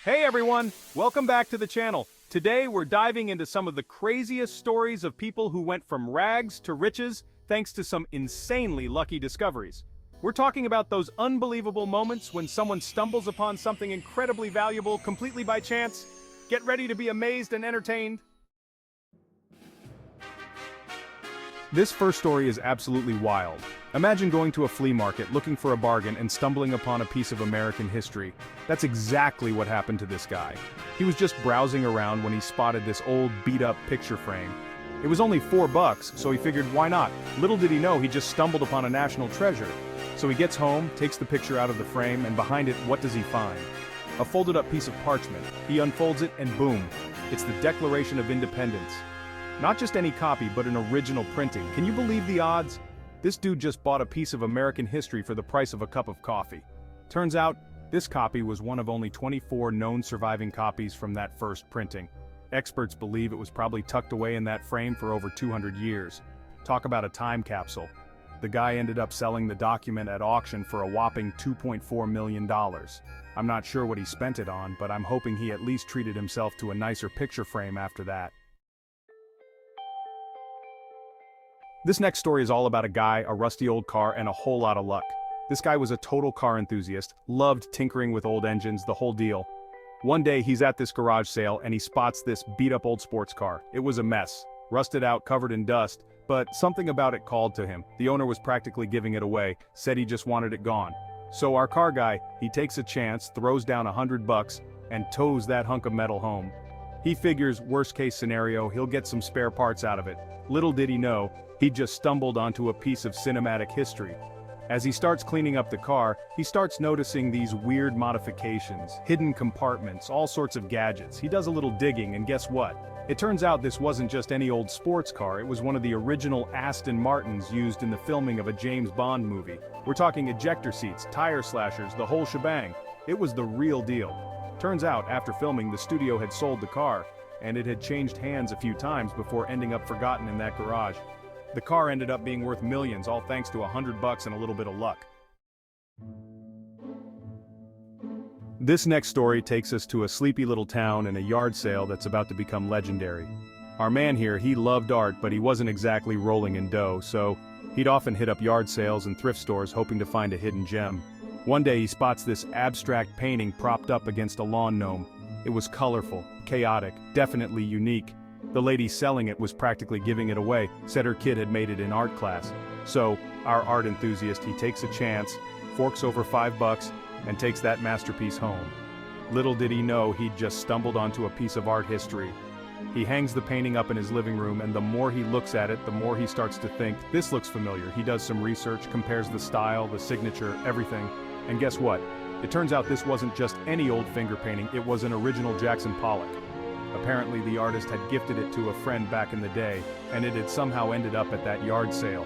Hey everyone, welcome back to the channel. Today we're diving into some of the craziest stories of people who went from rags to riches thanks to some insanely lucky discoveries. We're talking about those unbelievable moments when someone stumbles upon something incredibly valuable completely by chance. Get ready to be amazed and entertained. This first story is absolutely wild. Imagine going to a flea market looking for a bargain and stumbling upon a piece of American history. That's exactly what happened to this guy. He was just browsing around when he spotted this old beat-up picture frame. It was only $4, so he figured why not? Little did he know he just stumbled upon a national treasure. So he gets home, takes the picture out of the frame, and behind it, what does he find? A folded-up piece of parchment. He unfolds it, and boom! It's the Declaration of Independence. Not just any copy, but an original printing. Can you believe the odds? This dude just bought a piece of American history for the price of a cup of coffee. Turns out, this copy was one of only 24 known surviving copies from that first printing. Experts believe it was probably tucked away in that frame for over 200 years. Talk about a time capsule. The guy ended up selling the document at auction for a whopping $2.4 million. I'm not sure what he spent it on, but I'm hoping he at least treated himself to a nicer picture frame after that. This next story is all about a guy, a rusty old car, and a whole lot of luck. This guy was a total car enthusiast, loved tinkering with old engines, the whole deal. One day he's at this garage sale and he spots this beat-up old sports car. It was a mess, rusted out, covered in dust, but something about it called to him. The owner was practically giving it away, said he just wanted it gone. So our car guy, he takes a chance, throws down $100, and tows that hunk of metal home. He figures, worst case scenario, he'll get some spare parts out of it. Little did he know, he just stumbled onto a piece of cinematic history. As he starts cleaning up the car, he starts noticing these weird modifications, hidden compartments, all sorts of gadgets. He does a little digging, and guess what? It turns out this wasn't just any old sports car, it was one of the original Aston Martins used in the filming of a James Bond movie. We're talking ejector seats, tire slashers, the whole shebang. It was the real deal. Turns out, after filming, the studio had sold the car, and it had changed hands a few times before ending up forgotten in that garage. The car ended up being worth millions, all thanks to $100 and a little bit of luck. This next story takes us to a sleepy little town and a yard sale that's about to become legendary. Our man here, he loved art, but he wasn't exactly rolling in dough, so he'd often hit up yard sales and thrift stores hoping to find a hidden gem. One day he spots this abstract painting propped up against a lawn gnome. It was colorful, chaotic, definitely unique. The lady selling it was practically giving it away, said her kid had made it in art class. So, our art enthusiast, he takes a chance, forks over $5, and takes that masterpiece home. Little did he know he'd just stumbled onto a piece of art history. He hangs the painting up in his living room, and the more he looks at it, the more he starts to think, this looks familiar. He does some research, compares the style, the signature, everything. And guess what? It turns out this wasn't just any old finger painting, it was an original Jackson Pollock. Apparently the artist had gifted it to a friend back in the day, and it had somehow ended up at that yard sale.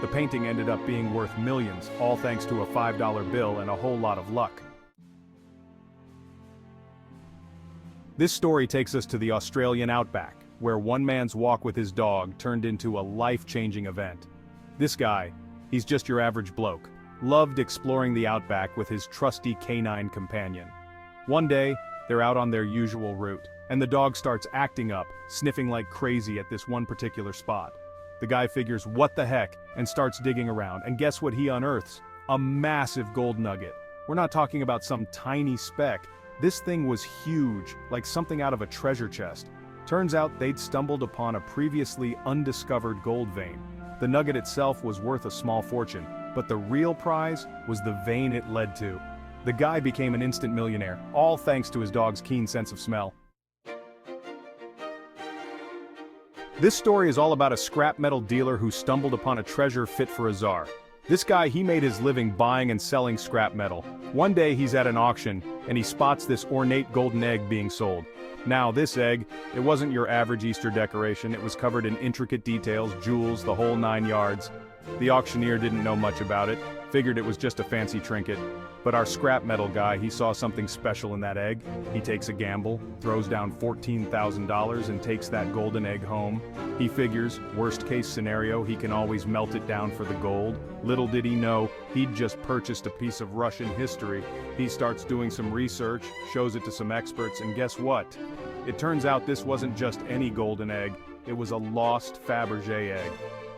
The painting ended up being worth millions, all thanks to a $5 bill and a whole lot of luck. This story takes us to the Australian outback, where one man's walk with his dog turned into a life-changing event. This guy, he's just your average bloke, loved exploring the outback with his trusty canine companion. One day, they're out on their usual route, and the dog starts acting up, sniffing like crazy at this one particular spot. The guy figures, what the heck, and starts digging around, and guess what he unearths? A massive gold nugget. We're not talking about some tiny speck. This thing was huge, like something out of a treasure chest. Turns out they'd stumbled upon a previously undiscovered gold vein. The nugget itself was worth a small fortune, but the real prize was the vein it led to. The guy became an instant millionaire, all thanks to his dog's keen sense of smell. This story is all about a scrap metal dealer who stumbled upon a treasure fit for a czar. This guy, he made his living buying and selling scrap metal. One day he's at an auction, and he spots this ornate golden egg being sold. Now this egg, it wasn't your average Easter decoration, it was covered in intricate details, jewels, the whole 9 yards. The auctioneer didn't know much about it, figured it was just a fancy trinket. But our scrap metal guy, he saw something special in that egg. He takes a gamble, throws down $14,000 and takes that golden egg home. He figures, worst case scenario, he can always melt it down for the gold. Little did he know, he'd just purchased a piece of Russian history. He starts doing some research, shows it to some experts, and guess what? It turns out this wasn't just any golden egg, it was a lost Fabergé egg.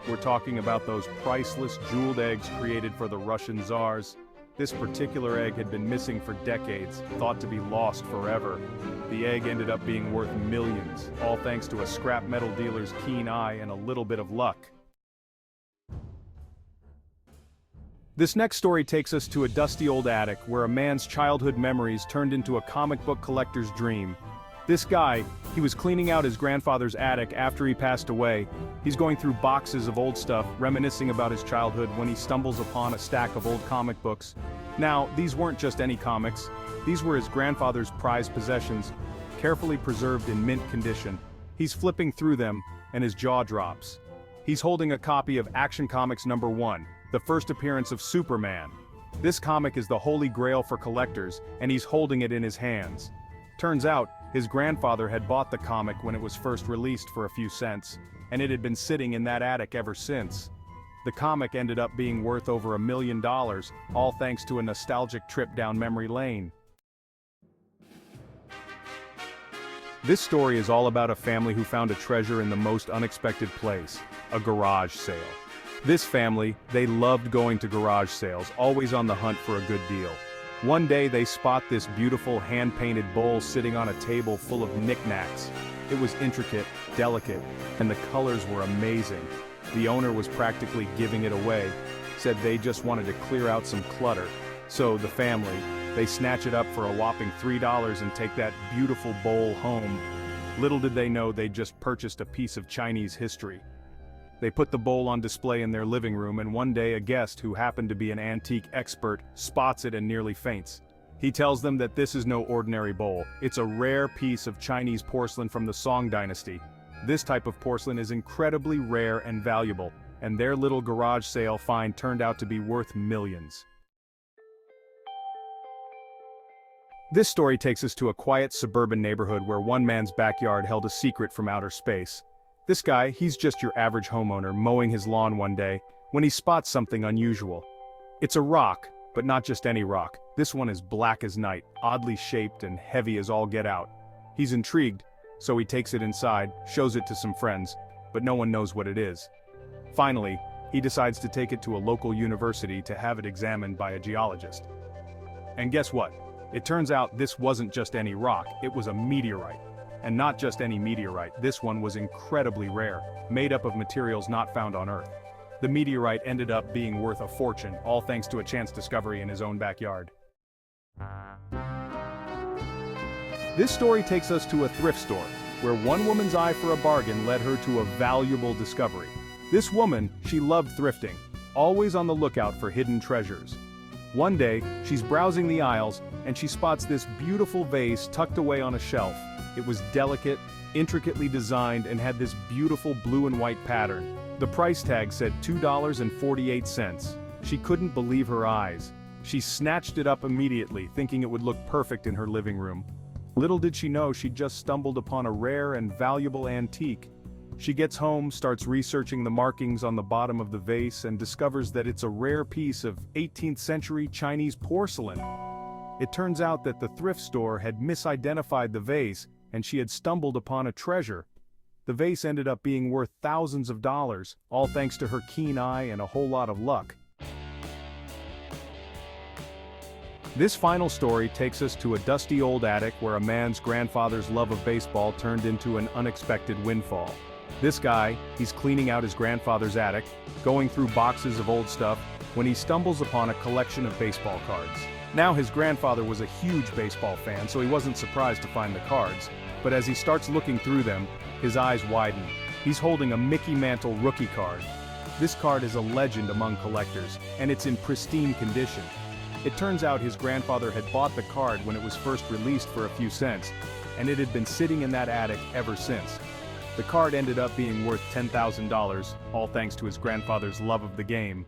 We're talking about those priceless jeweled eggs created for the Russian czars. This particular egg had been missing for decades, thought to be lost forever. The egg ended up being worth millions, all thanks to a scrap metal dealer's keen eye and a little bit of luck. This next story takes us to a dusty old attic where a man's childhood memories turned into a comic book collector's dream. This guy, he was cleaning out his grandfather's attic after he passed away. He's going through boxes of old stuff, reminiscing about his childhood when he stumbles upon a stack of old comic books. Now, these weren't just any comics. These were his grandfather's prized possessions, carefully preserved in mint condition. He's flipping through them, and his jaw drops. He's holding a copy of Action Comics #1, the first appearance of Superman. This comic is the holy grail for collectors, and he's holding it in his hands. Turns out, his grandfather had bought the comic when it was first released for a few cents, and it had been sitting in that attic ever since. The comic ended up being worth over $1 million, all thanks to a nostalgic trip down memory lane. This story is all about a family who found a treasure in the most unexpected place, a garage sale. This family, they loved going to garage sales, always on the hunt for a good deal. One day they spot this beautiful hand-painted bowl sitting on a table full of knickknacks. It was intricate, delicate, and the colors were amazing. The owner was practically giving it away, said they just wanted to clear out some clutter. So the family, they snatch it up for a whopping $3 and take that beautiful bowl home. Little did they know they'd just purchased a piece of Chinese history. They put the bowl on display in their living room, and one day a guest who happened to be an antique expert spots it and nearly faints. He tells them that this is no ordinary bowl. It's a rare piece of Chinese porcelain from the Song dynasty. This type of porcelain is incredibly rare and valuable, and their little garage sale find turned out to be worth millions. This story takes us to a quiet suburban neighborhood where one man's backyard held a secret from outer space. This guy, he's just your average homeowner mowing his lawn one day, when he spots something unusual. It's a rock, but not just any rock. This one is black as night, oddly shaped and heavy as all get out. He's intrigued, so he takes it inside, shows it to some friends, but no one knows what it is. Finally, he decides to take it to a local university to have it examined by a geologist. And guess what? It turns out this wasn't just any rock, it was a meteorite. And not just any meteorite, this one was incredibly rare, made up of materials not found on Earth. The meteorite ended up being worth a fortune, all thanks to a chance discovery in his own backyard. This story takes us to a thrift store, where one woman's eye for a bargain led her to a valuable discovery. This woman, she loved thrifting, always on the lookout for hidden treasures. One day, she's browsing the aisles, and she spots this beautiful vase tucked away on a shelf. It was delicate, intricately designed, and had this beautiful blue and white pattern. The price tag said $2.48. She couldn't believe her eyes. She snatched it up immediately, thinking it would look perfect in her living room. Little did she know she'd just stumbled upon a rare and valuable antique. She gets home, starts researching the markings on the bottom of the vase, and discovers that it's a rare piece of 18th century Chinese porcelain. It turns out that the thrift store had misidentified the vase, and she had stumbled upon a treasure. The vase ended up being worth thousands of dollars, all thanks to her keen eye and a whole lot of luck. This final story takes us to a dusty old attic where a man's grandfather's love of baseball turned into an unexpected windfall. This guy, he's cleaning out his grandfather's attic, going through boxes of old stuff, when he stumbles upon a collection of baseball cards. Now his grandfather was a huge baseball fan, so he wasn't surprised to find the cards. But as he starts looking through them, his eyes widen. He's holding a Mickey Mantle rookie card. This card is a legend among collectors, and it's in pristine condition. It turns out his grandfather had bought the card when it was first released for a few cents, and it had been sitting in that attic ever since. The card ended up being worth $10,000, all thanks to his grandfather's love of the game.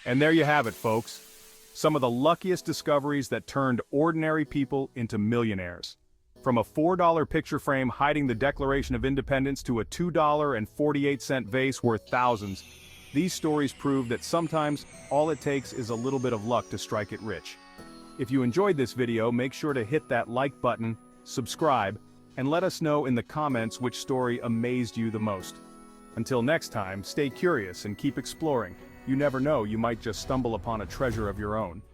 And there you have it, folks. Some of the luckiest discoveries that turned ordinary people into millionaires. From a $4 picture frame hiding the Declaration of Independence to a $2.48 vase worth thousands, these stories prove that sometimes all it takes is a little bit of luck to strike it rich. If you enjoyed this video, make sure to hit that like button, subscribe, and let us know in the comments which story amazed you the most. Until next time, stay curious and keep exploring. You never know, you might just stumble upon a treasure of your own.